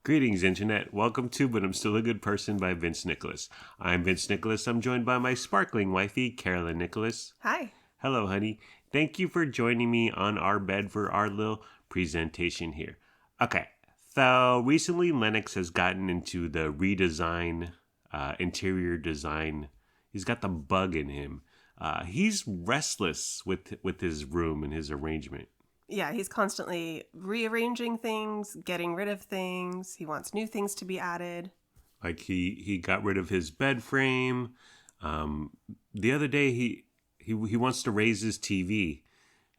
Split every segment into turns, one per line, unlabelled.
Greetings, Internet. Welcome to But I'm Still a Good Person by Vince Nicholas. I'm Vince Nicholas. I'm joined by my sparkling wifey, Carolyn Nicholas.
Hi.
Hello, honey. Thank you for joining me on our bed for our little presentation here. Okay, so recently Lennox has gotten into the redesign, interior design. He's got the bug in him. He's restless with his room and his arrangement.
Yeah, he's constantly rearranging things, getting rid of things. He wants new things to be added.
Like he got rid of his bed frame. The other day he wants to raise his TV,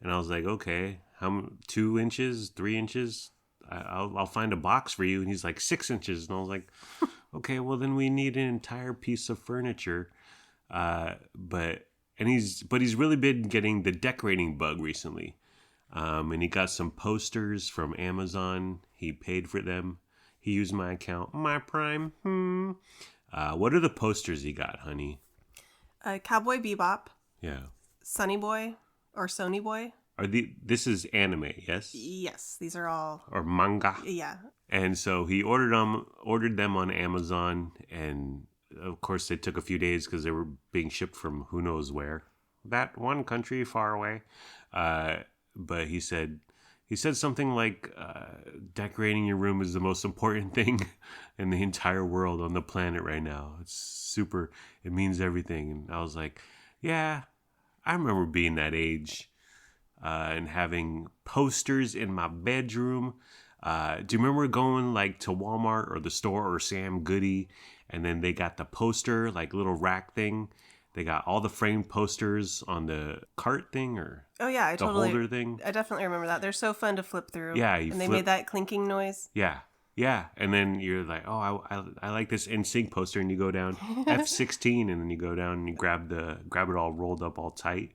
and I was like, okay, 2 inches, 3 inches? I'll find a box for you. And he's like 6 inches, and I was like, okay, well then we need an entire piece of furniture. But he's really been getting the decorating bug recently. And he got some posters from Amazon. He paid for them. He used my account, my Prime. What are the posters he got, honey?
Cowboy Bebop.
Yeah.
Sunny Boy or Sony Boy.
This is anime, yes?
Yes, these are all.
Or manga.
Yeah.
And so he ordered them on Amazon, and of course they took a few days because they were being shipped from who knows where. That one country far away. But he said something like decorating your room is the most important thing in the entire world on the planet right now. It's super. It means everything. And I was like, yeah, I remember being that age and having posters in my bedroom. Do you remember going like to Walmart or the store or Sam Goody, and then they got the poster, like little rack thing? They got all the framed posters on the cart thing or holder thing.
I definitely remember that. They're so fun to flip through.
Yeah.
They made that clinking noise.
Yeah. Yeah. And then you're like, oh, I like this NSYNC poster. And you go down F16 and then you go down and you grab it all rolled up all tight.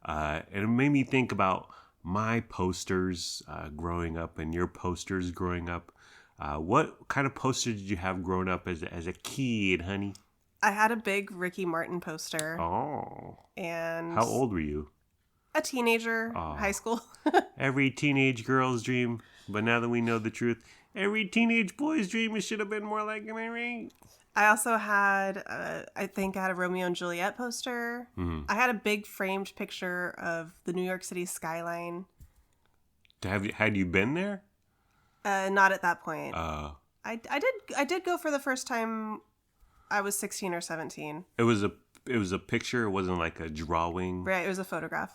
And it made me think about my posters growing up and your posters growing up. What kind of poster did you have growing up as a kid, honey?
I had a big Ricky Martin poster.
Oh.
And
how old were you?
A teenager, high school.
Every teenage girl's dream. But now that we know the truth, every teenage boy's dream, it should have been more like, am I right?
I also had, I had a Romeo and Juliet poster. Mm-hmm. I had a big framed picture of the New York City skyline.
Had you been there?
Not at that point. I did go for the first time. I was 16 or 17. It was
a picture. It wasn't like a drawing.
Right. It was a photograph.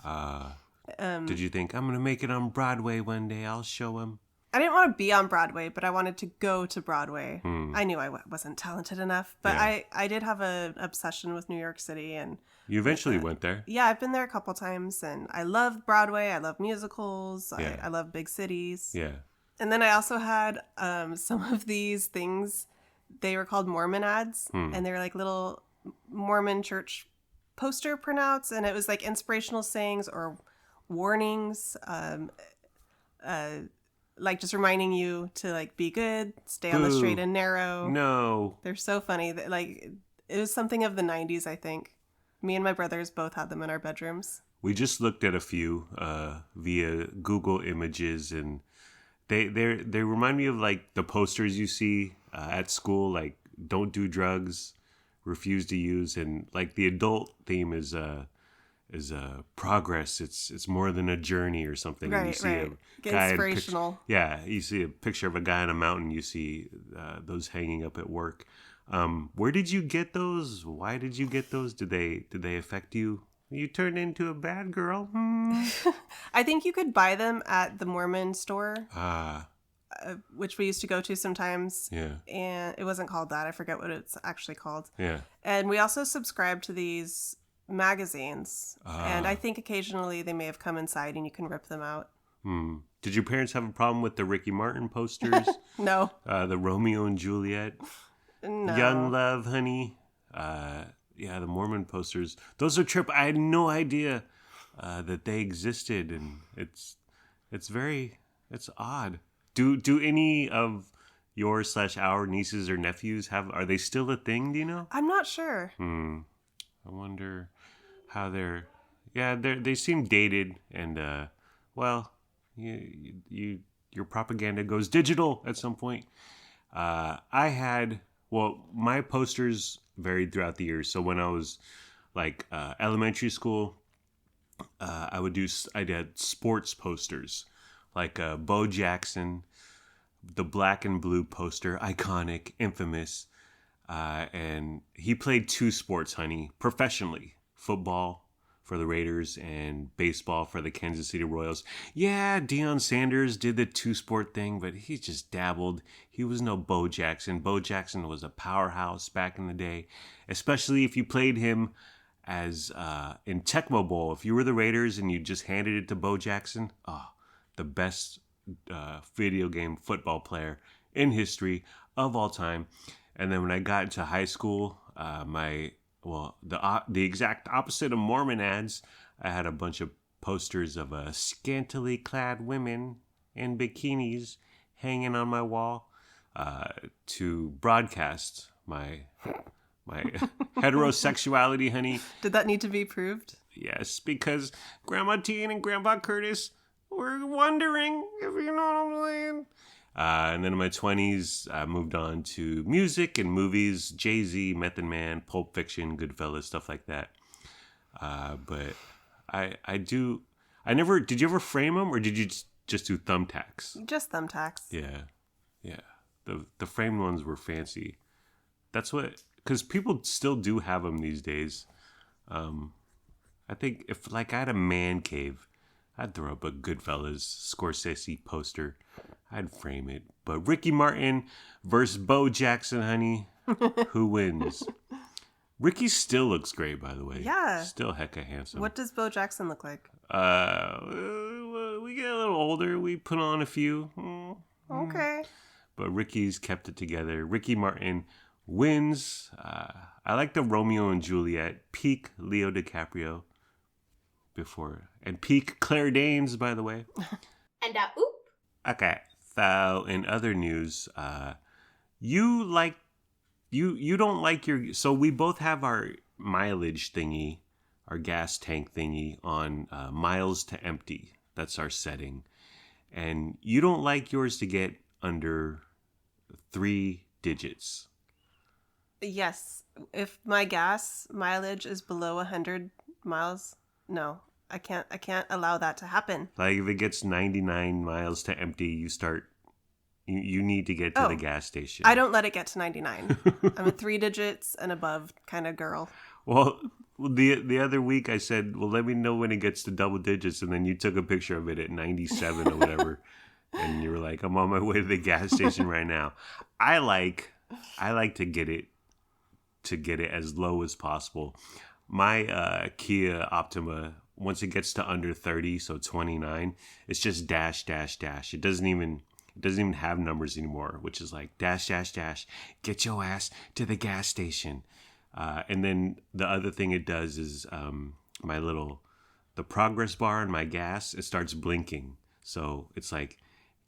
Did you think, I'm going to make it on Broadway one day? I'll show him.
I didn't want to be on Broadway, but I wanted to go to Broadway. I knew I wasn't talented enough, but yeah. I did have an obsession with New York City. And
you eventually went there?
Yeah, I've been there a couple times, and I love Broadway. I love musicals. Yeah. I love big cities.
Yeah.
And then I also had some of these things. They were called Mormon ads, and they were like little Mormon church poster printouts, and it was like inspirational sayings or warnings, like just reminding you to like be good, stay on the straight and narrow.
No.
They're so funny. Like it was something of the 90s, I think. Me and my brothers both had them in our bedrooms.
We just looked at a few via Google Images, and they remind me of like the posters you see at school, like don't do drugs, refuse to use, and like the adult theme is progress. It's more than a journey or something.
Right,
and you see
right. Get inspirational.
You see a picture of a guy on a mountain. You see those hanging up at work. Where did you get those? Why did you get those? Did they affect you? You turned into a bad girl?
I think you could buy them at the Mormon store. Which we used to go to sometimes.
Yeah.
And it wasn't called that. I forget what it's actually called.
Yeah.
And we also subscribed to these magazines. And I think occasionally they may have come inside and you can rip them out.
Did your parents have a problem with the Ricky Martin posters?
No.
The Romeo and Juliet?
No.
Young Love, Honey? Yeah, the Mormon posters. Those are I had no idea that they existed, and it's odd. Do any of your/our nieces or nephews are they still a thing? Do you know?
I'm not sure.
I wonder how they seem dated, and your propaganda goes digital at some point. My posters varied throughout the years. So when I was like elementary school, I did sports posters, like Bo Jackson, the black and blue poster, iconic, infamous. And he played two sports, honey, professionally. Football for the Raiders and baseball for the Kansas City Royals. Yeah, Deion Sanders did the two-sport thing, but he just dabbled. He was no Bo Jackson. Bo Jackson was a powerhouse back in the day, especially if you played him as in Tecmo Bowl. If you were the Raiders and you just handed it to Bo Jackson, the best video game football player in history of all time. And then when I got into high school, the exact opposite of Mormon ads, I had a bunch of posters of scantily clad women in bikinis hanging on my wall to broadcast my heterosexuality, honey.
Did that need to be proved?
Yes, because Grandma Teen and Grandpa Curtis were wondering, if you know what I'm saying. And then in my 20s, I moved on to music and movies, Jay-Z, Method Man, Pulp Fiction, Goodfellas, stuff like that. But did you ever frame them or did you just do thumbtacks?
Just thumbtacks.
Yeah. The framed ones were fancy. That's because people still do have them these days. I think if I had a man cave, I'd throw up a Goodfellas Scorsese poster. I'd frame it. But Ricky Martin versus Bo Jackson, honey. Who wins? Ricky still looks great, by the way.
Yeah.
Still hecka handsome.
What does Bo Jackson look like?
We get a little older. We put on a few.
Okay.
But Ricky's kept it together. Ricky Martin wins. I like the Romeo and Juliet. Peak Leo DiCaprio. And peak Claire Danes, by the way.
And oop.
Okay. So in other news, you don't like your. So we both have our mileage thingy, our gas tank thingy on miles to empty. That's our setting, and you don't like yours to get under 3 digits.
Yes. If my gas mileage is below 100 miles, no. I can't allow that to happen.
Like if it gets 99 miles to empty, you need to get to the gas station.
I don't let it get to 99. I'm a 3 digits and above kind of girl.
Well, the other week I said, well, let me know when it gets to double digits. And then you took a picture of it at 97 or whatever. And you were like, I'm on my way to the gas station right now. I like to get it as low as possible. My Kia Optima, once it gets to under 30, so 29, it's just dash, dash, dash. It doesn't even have numbers anymore, which is like dash, dash, dash. Get your ass to the gas station. And then the other thing it does is the progress bar in my gas, it starts blinking. So it's like,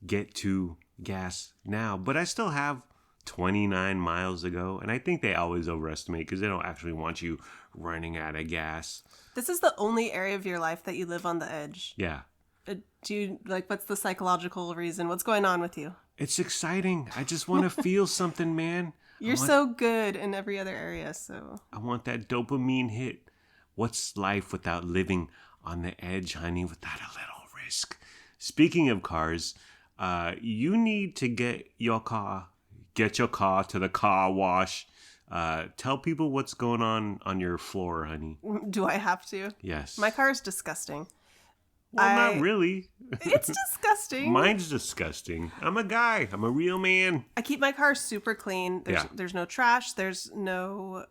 get to gas now. But I still have 29 miles to go. And I think they always overestimate because they don't actually want you running out of gas.
This is the only area of your life that you live on the edge.
Yeah.
Do you, what's the psychological reason? What's going on with you?
It's exciting. I just want to feel something, man.
You're so good in every other area, so.
I want that dopamine hit. What's life without living on the edge, honey, without a little risk? Speaking of cars, you need to get your car to the car wash. Tell people what's going on your floor, honey.
Do I have to?
Yes.
My car is disgusting.
Well, not really.
It's disgusting.
Mine's disgusting. I'm a guy. I'm a real man.
I keep my car super clean. There's no trash. There's no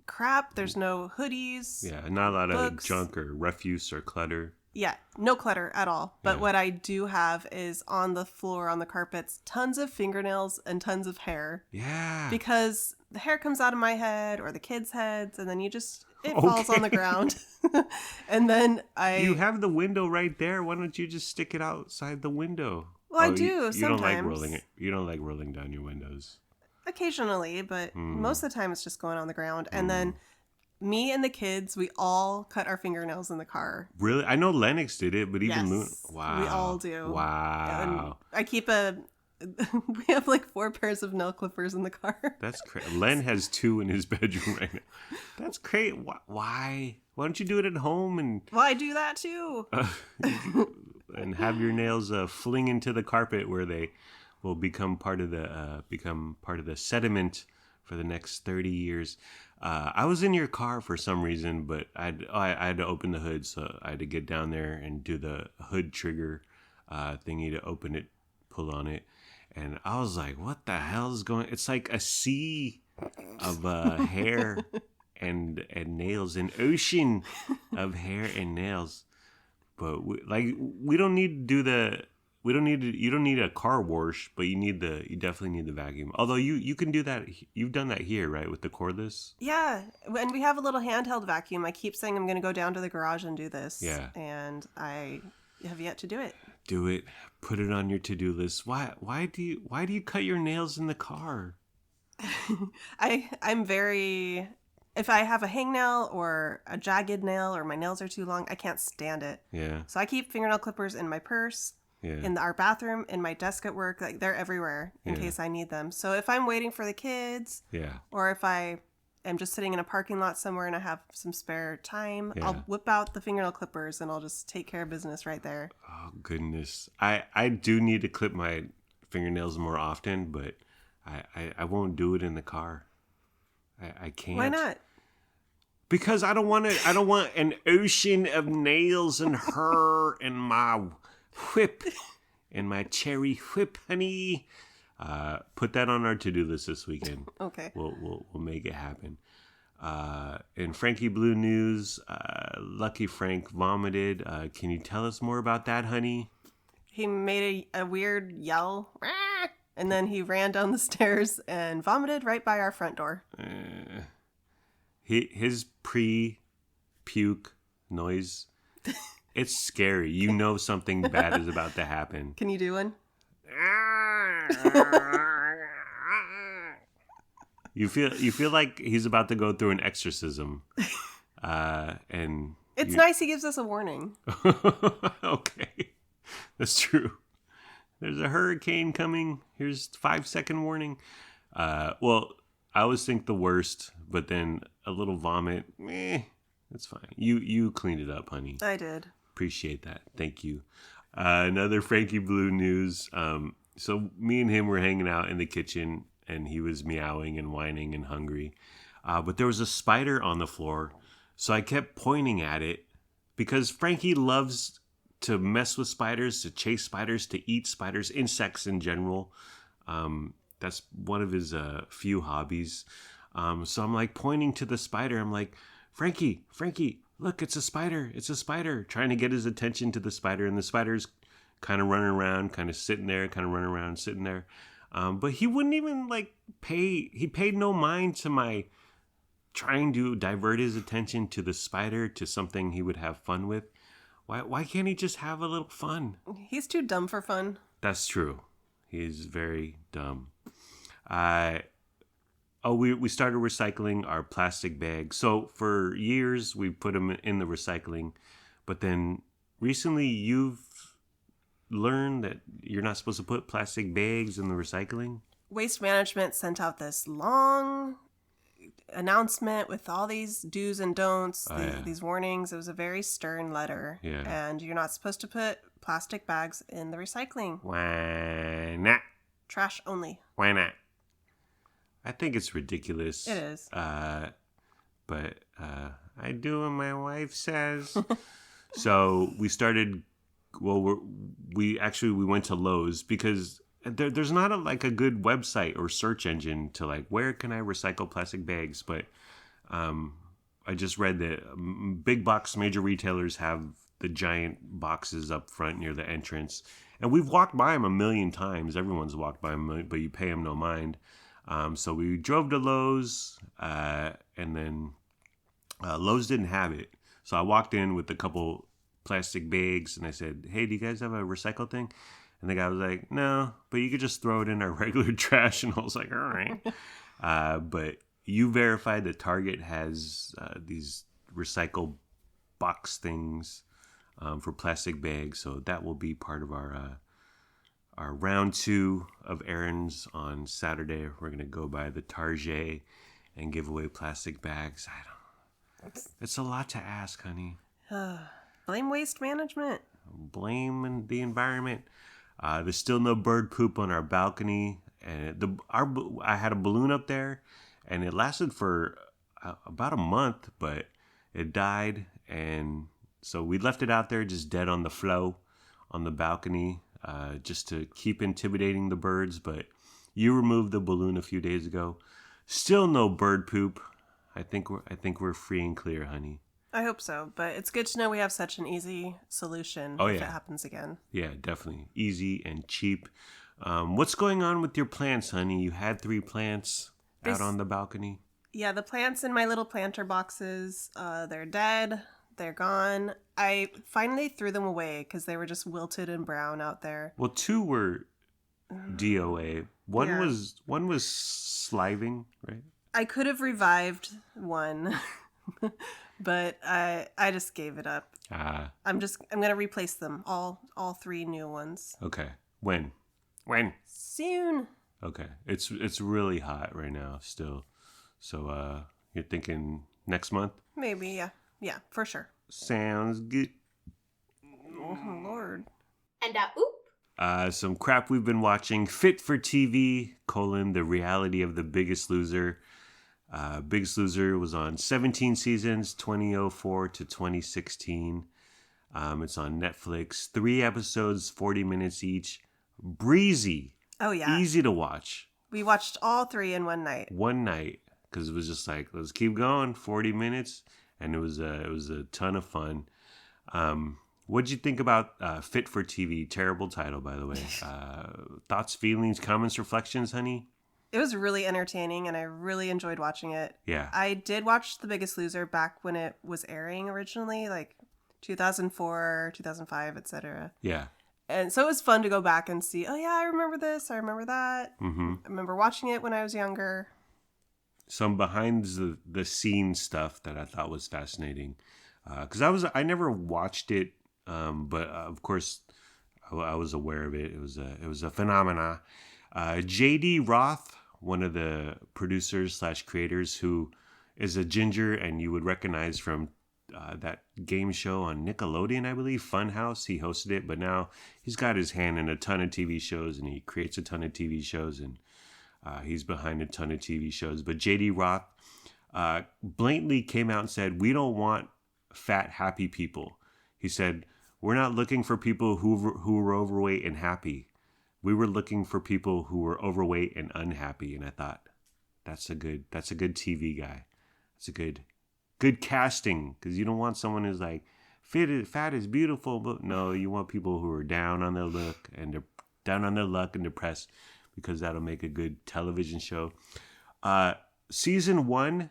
crap. There's no hoodies.
Yeah, not a lot
books.
Of junk or refuse or clutter.
Yeah, no clutter at all. But what I do have is on the floor, on the carpets, tons of fingernails and tons of hair.
Yeah.
Because the hair comes out of my head or the kids' heads, and then it falls on the ground. And then
You have the window right there. Why don't you just stick it outside the window?
Well, I do
you
sometimes.
Don't like rolling it. You don't like rolling down your windows.
Occasionally, but most of the time it's just going on the ground. And then me and the kids, we all cut our fingernails in the car.
Really? I know Lennox did it, but even Luna.
Yes,
Wow.
we all do.
Wow.
And I keep a We have like 4 pairs of nail clippers in the car.
That's crazy. Len has 2 in his bedroom right now. That's crazy. Why? Why don't you do it at home and
Well, I do that too.
and have your nails fling into the carpet where they will become part of the sediment for the next 30 years. I was in your car for some reason, but I had to open the hood, so I had to get down there and do the hood trigger thingy to open it, pull on it. And I was like, what the hell is going? It's like a sea of hair and nails, an ocean of hair and nails. But we don't need to do you don't need a car wash, but you definitely need the vacuum. Although you can do that. You've done that here, right? With the cordless.
Yeah. And we have a little handheld vacuum. I keep saying I'm going to go down to the garage and do this.
Yeah.
And I have yet to do it.
Do it. Put it on your to-do list. Why do you cut your nails in the car?
I'm very, if I have a hangnail or a jagged nail or my nails are too long, I can't stand it.
Yeah.
So I keep fingernail clippers in my purse, in our bathroom, in my desk at work. Like they're everywhere in case I need them. So if I'm waiting for the kids, or if I am just sitting in a parking lot somewhere and I have some spare time, I'll whip out the fingernail clippers and I'll just take care of business right there.
Oh goodness, I do need to clip my fingernails more often, but I won't do it in the car. I can't.
Why not?
Because I don't want an ocean of nails and her and my whip and my cherry whip, honey. Put that on our to-do list this weekend.
Okay.
We'll make it happen. In Frankie Blue news, Lucky Frank vomited. Can you tell us more about that, honey?
He made a weird yell, and then he ran down the stairs and vomited right by our front door.
His pre-puke noise, it's scary. You know something bad is about to happen.
Can you do one?
You feel like he's about to go through an exorcism, and
it's nice he gives us a warning.
Okay, that's true. There's a hurricane coming. Here's 5-second warning. Well, I always think the worst, but then a little vomit, that's fine. You cleaned it up, honey.
I did.
Appreciate that. Thank you. Another Frankie Blue news. So me and him were hanging out in the kitchen, and he was meowing and whining and hungry. But there was a spider on the floor, so I kept pointing at it because Frankie loves to mess with spiders, to chase spiders, to eat spiders, insects in general. That's one of his few hobbies. So I'm like pointing to the spider. I'm like, Frankie, look, it's a spider, trying to get his attention to the spider. And the spider's kind of running around, kind of sitting there, sitting there. But he wouldn't even he paid no mind to my trying to divert his attention to the spider, to something he would have fun with. Why can't he just have a little fun?
He's too dumb for fun.
That's true. He's very dumb. We started recycling our plastic bags. So for years we put them in the recycling, but then recently you've learned that you're not supposed to put plastic bags in the recycling.
Waste Management sent out this long announcement with all these do's and don'ts, these warnings. It was a very stern letter.
Yeah.
And you're not supposed to put plastic bags in the recycling.
Why not?
Trash only.
Why not? I think it's ridiculous.
It is.
But I do what my wife says. So we started. Well, we went to Lowe's because there's not a good website or search engine to where can I recycle plastic bags. But I just read that big box major retailers have the giant boxes up front near the entrance, and we've walked by them a million times. Everyone's walked by them, but you pay them no mind. So we drove to Lowe's, and then Lowe's didn't have it. So I walked in with a couple plastic bags, and I said, "Hey, do you guys have a recycle thing?" And the guy was like, "No, but you could just throw it in our regular trash." And I was like, "All right." But you verified that Target has these recycle box things for plastic bags, so that will be part of our our round 2 of errands on Saturday. We're going to go by the Target and give away plastic bags. It's a lot to ask, honey.
Blame waste management.
Blame the environment. There's still no bird poop on our balcony, and I had a balloon up there, and it lasted for about a month, but it died, and so we left it out there just dead on the floor on the balcony, just to keep intimidating the birds. But you removed the balloon a few days ago. Still no bird poop. I think we're free and clear, honey.
I hope so, but it's good to know we have such an easy solution if it happens again.
Yeah, definitely. Easy and cheap. What's going on with your plants, honey? You had 3 plants out on the balcony.
Yeah, the plants in my little planter boxes, they're dead. They're gone. I finally threw them away because they were just wilted and brown out there.
Well, 2 were DOA. One was sliving, right?
I could have revived one, but I just gave it up. I'm gonna replace them, all 3 new ones.
Okay. When?
Soon.
Okay. It's really hot right now still. So you're thinking next month?
Maybe, yeah. Yeah, for sure.
Sounds good.
Oh, Lord.
And
some crap we've been watching. Fit for TV, the reality of The Biggest Loser. Biggest Loser was on 17 seasons, 2004 to 2016. It's on Netflix. 3 episodes, 40 minutes each. Breezy.
Oh, yeah.
Easy to watch.
We watched all 3 in one night.
One night. Because it was just like, let's keep going. 40 minutes. And it was a ton of fun. What'd you think about Fit for TV? Terrible title, by the way. Thoughts, feelings, comments, reflections, honey?
It was really entertaining, and I really enjoyed watching it.
Yeah.
I did watch The Biggest Loser back when it was airing originally, like 2004, 2005, etc.
Yeah.
And so it was fun to go back and see, oh, yeah, I remember this. I remember that.
Mm-hmm.
I remember watching it when I was younger.
Some behind the scenes stuff that I thought was fascinating. Because I never watched it, but of course I was aware of it. It was a phenomena. J.D. Roth, one of the producers / creators, who is a ginger and you would recognize from that game show on Nickelodeon, I believe, Funhouse. He hosted it, but now he's got his hand in a ton of TV shows, and he creates a ton of TV shows, and he's behind a ton of TV shows. But J.D. Roth blatantly came out and said, we don't want fat, happy people. He said, we're not looking for people who are overweight and happy. We were looking for people who were overweight and unhappy. And I thought, that's a good TV guy. That's a good casting, because you don't want someone who's like, fat is beautiful, but no, you want people who are down on their luck and depressed, because that'll make a good television show. Season 1,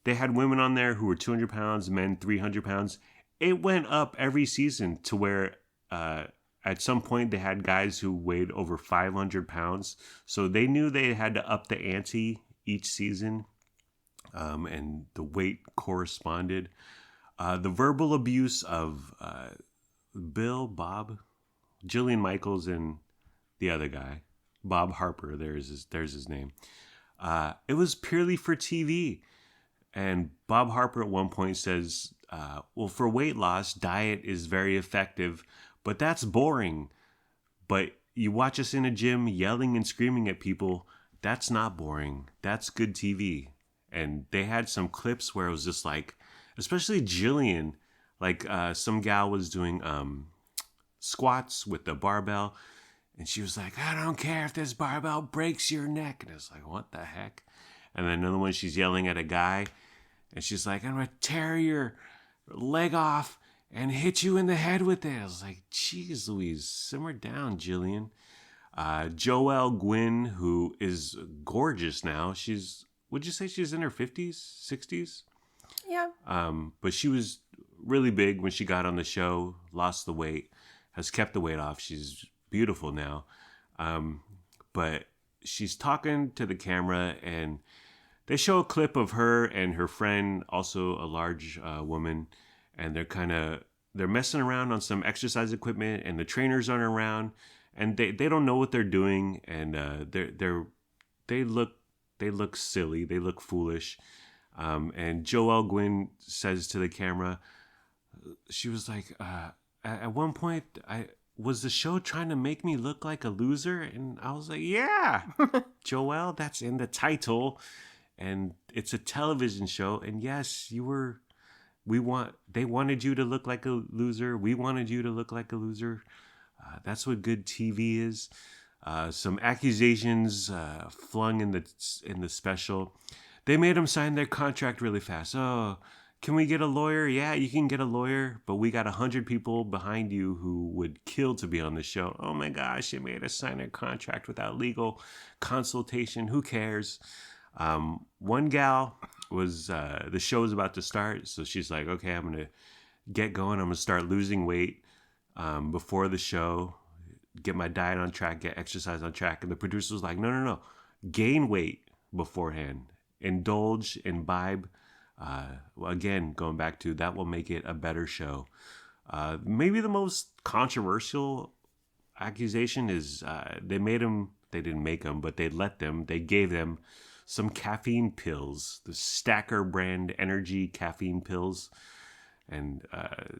they had women on there who were 200 pounds, men 300 pounds. It went up every season to where at some point they had guys who weighed over 500 pounds. So they knew they had to up the ante each season, and the weight corresponded. The verbal abuse of Bob, Jillian Michaels, and the other guy, Bob Harper, there's his name. It was purely for TV. And Bob Harper at one point says, well, for weight loss, diet is very effective, but that's boring. But you watch us in a gym yelling and screaming at people, that's not boring. That's good TV. And they had some clips where it was just like, especially Jillian, like some gal was doing squats with the barbell. And she was like, I don't care if this barbell breaks your neck. And it's like, what the heck? And then another one, she's yelling at a guy. And she's like, I'm going to tear your leg off and hit you in the head with it. I was like, geez Louise, simmer down, Jillian. Joelle Gwynn, who is gorgeous now. Would you say she's in her 50s, 60s?
Yeah.
But she was really big when she got on the show, lost the weight, has kept the weight off. She's beautiful now. But she's talking to the camera, and they show a clip of her and her friend, also a large woman, and they're messing around on some exercise equipment, and the trainers aren't around, and they don't know what they're doing, and they look silly, they look foolish. And Joelle Gwynn says to the camera, she was like, at one point, was the show trying to make me look like a loser? And I was like, yeah, Joelle, that's in the title, and it's a television show. And yes, they wanted you to look like a loser. We wanted you to look like a loser. That's what good TV is. Some accusations flung in the special. They made them sign their contract really fast. Oh, can we get a lawyer? Yeah, you can get a lawyer, but we got 100 people behind you who would kill to be on the show. Oh my gosh, they made us sign a contract without legal consultation. Who cares? One gal was, the show was about to start, so she's like, okay, I'm going to get going. I'm going to start losing weight before the show, get my diet on track, get exercise on track. And the producer was like, no, gain weight beforehand. Indulge, imbibe. Well, again, going back to that will make it a better show. Maybe the most controversial accusation is they didn't make them, but they gave them some caffeine pills, the Stacker brand energy caffeine pills. And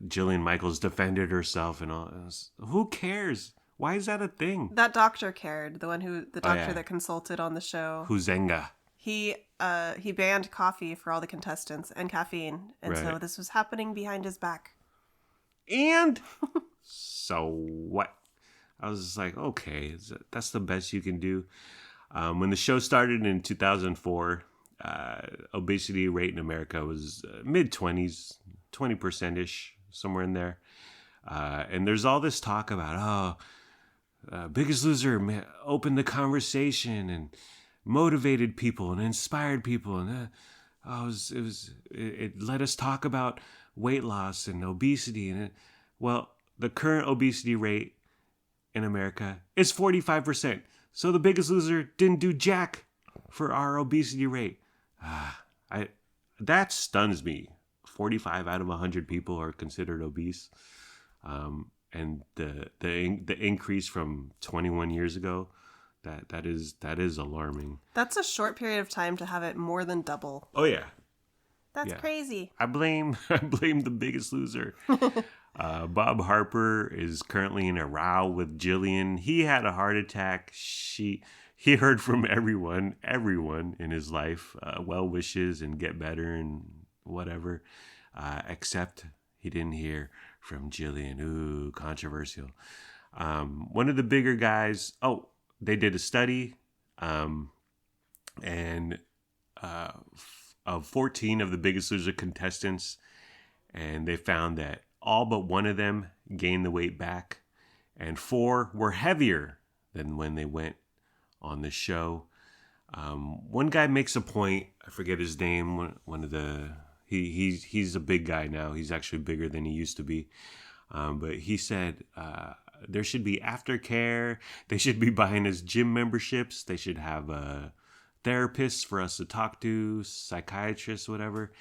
Jillian Michaels defended herself and all. Who cares? Why is that a thing?
That doctor cared. The doctor that consulted on the show.
Huzenga.
He banned coffee for all the contestants and caffeine, and so this was happening behind his back.
And so what? I was just like, okay, that's the best you can do. When the show started in 2004, obesity rate in America was mid-20s, 20%-ish, somewhere in there. And there's all this talk about, Biggest Loser opened the conversation and motivated people and inspired people, and it let us talk about weight loss and obesity. And the current obesity rate in America is 45%. So the Biggest Loser didn't do jack for our obesity rate. That stuns me. 45 out of 100 people are considered obese, and the increase from 21 years ago. That is alarming.
That's a short period of time to have it more than double.
Oh yeah,
that's crazy.
I blame the Biggest Loser. Bob Harper is currently in a row with Jillian. He had a heart attack. He heard from everyone in his life, well wishes and get better and whatever, except he didn't hear from Jillian. Ooh, controversial. One of the bigger guys. They did a study, and of 14 of the Biggest Loser contestants, and they found that all but one of them gained the weight back, and 4 were heavier than when they went on the show. One guy makes a point. I forget his name. He's a big guy now. He's actually bigger than he used to be. But he said there should be aftercare. They should be buying us gym memberships. They should have therapists for us to talk to, psychiatrists, whatever.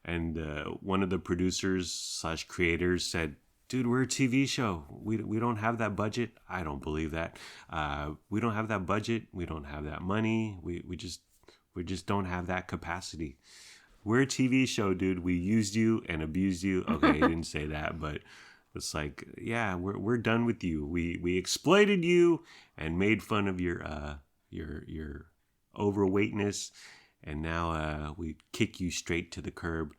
And one of the producers / creators said, dude, we're a TV show. We don't have that budget. I don't believe that. We don't have that budget. We don't have that money. We just don't have that capacity. We're a TV show, dude. We used you and abused you. Okay, he didn't say that, but it's like, yeah, we're done with you. We exploited you and made fun of your overweightness, and now we kick you straight to the curb.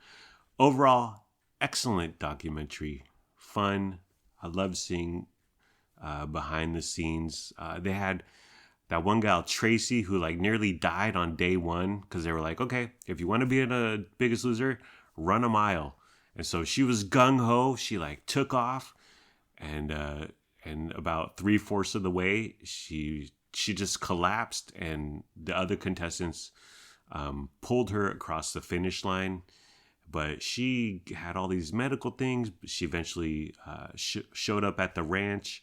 Overall, excellent documentary. Fun. I love seeing behind the scenes. They had that one gal, Tracy, who nearly died on day one because they were like, okay, if you want to be in a Biggest Loser, run a mile. And so she was gung-ho. She took off, and about 3/4 of the way, she just collapsed, and the other contestants pulled her across the finish line. But she had all these medical things. She eventually showed up at the ranch.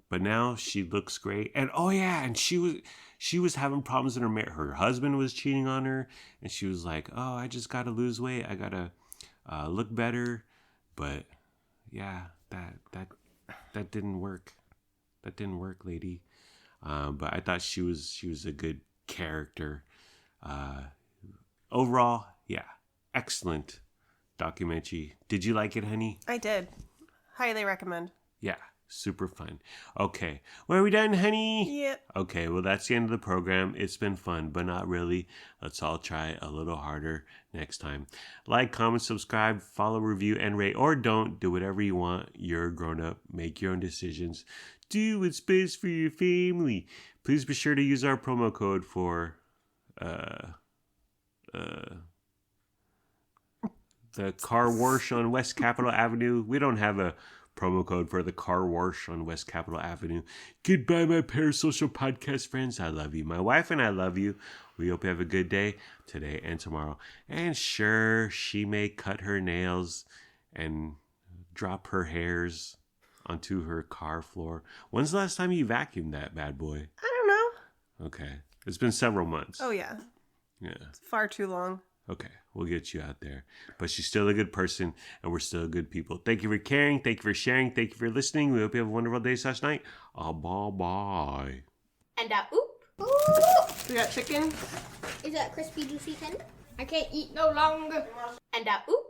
But now she looks great. And and she was having problems in her marriage. Her husband was cheating on her, and she was like, "Oh, I just got to lose weight. I got to look better." But yeah, that didn't work. that didn't work, lady. But I thought she was a good character. Overall, yeah, excellent documentary. Did you like it, honey?
I did. Highly recommend.
Yeah, super fun. Okay, well, are we done, honey?
Yep.
Okay, well, that's the end of the program. It's been fun, but not really. Let's all try a little harder next time. Like, comment, subscribe, follow, review, and rate, or don't. Do whatever you want. You're a grown-up. Make your own decisions. Do what's best for your family. Please be sure to use our promo code for the car wash on West Capitol Avenue. We don't have a promo code for the car wash on West Capitol Avenue. Goodbye, my parasocial podcast friends. I love you. My wife and I love you. We hope you have a good day today and tomorrow. And sure, she may cut her nails and drop her hairs onto her car floor. When's the last time you vacuumed that bad boy?
I don't know.
Okay. It's been several months.
Oh, yeah.
Yeah.
It's far too long.
Okay, we'll get you out there. But she's still a good person, and we're still good people. Thank you for caring. Thank you for sharing. Thank you for listening. We hope you have a wonderful day / night. Bye-bye.
And oop.
Ooh. We got chicken.
Is that crispy, juicy tender? I can't eat no longer. And oop.